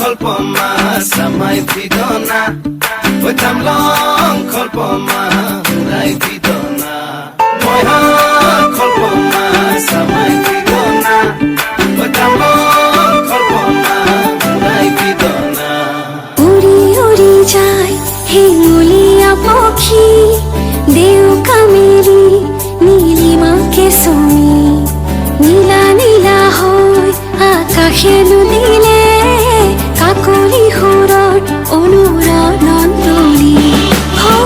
kolpoma samai vidona oi tamlong kolpoma urai vidona moi ha kolpoma samai vidona oi tamlong kolpoma urai vidona উড়ি উড়ি যায় হিঙ্গুলিয়া পাখি দেউকা Mary নীলিমাকে সমি নীলা নীলা হয় আকাশে নুদিলে কাকলি সুৰত অনুৰণন তুলি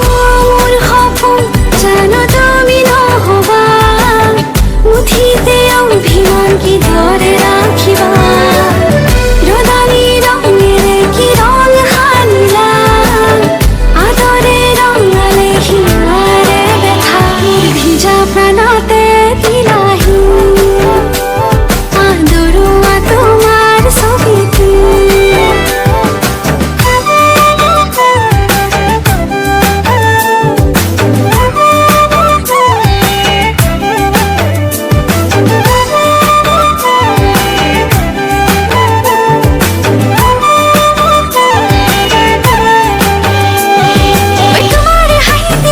মোৰ সপোন জানো তুমি নহবা মুঠিতে অভিমান কি ধৰে ৰাখিবা ৰদালি ৰঙেৰে কি ৰং সানিলা আদৰে ৰঙালে হিমাৰে দেখা ভিজা প্ৰাণতে দিলাহি আদৰুৱা তোমাৰ ছবিটি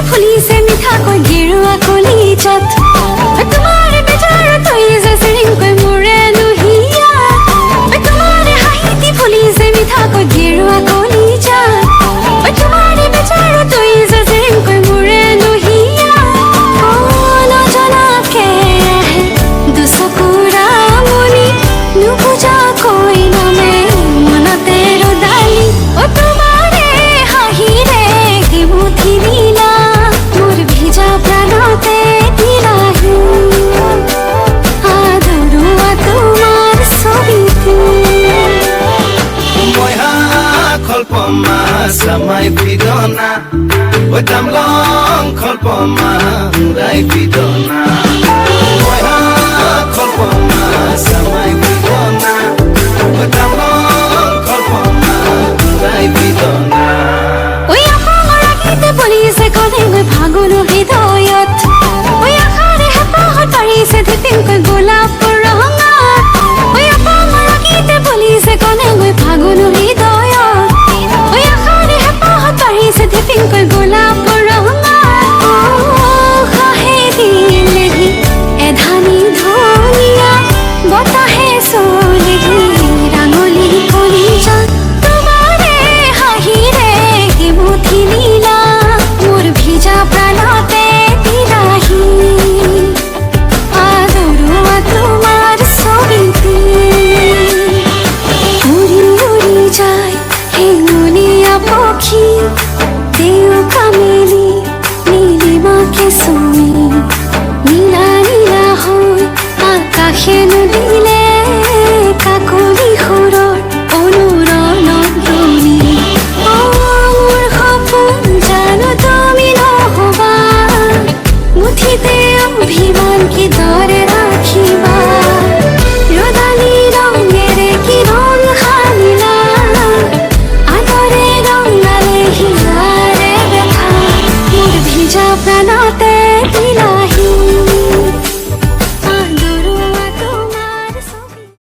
ফুলিছে মিঠাকৈ গেৰুৱা কলিজাত তোমাৰ বেজাৰ তই যে চিৰিংকৈ মোৰে নুহিয়া তোমাৰ হাঁহিতি ফুলিছে মিঠাকৈ গেৰুৱা কলিজাত তোমাৰ বেজাৰ তই যে চিৰিংকৈ মোৰে নুহিয়া নজনাকে আহে দুচকুৰা মনি নুবুজাকৈ নামে মনতে ৰদালি তোমাৰে হাঁহিৰে কি মুঠি দিলা মোর ভিজা প্রাণতে দিলাহি আদৰুৱা তোমাৰ ছবিটি moi ha kolpoma samai vidona oi tamlong kolpoma urai vidona moi ha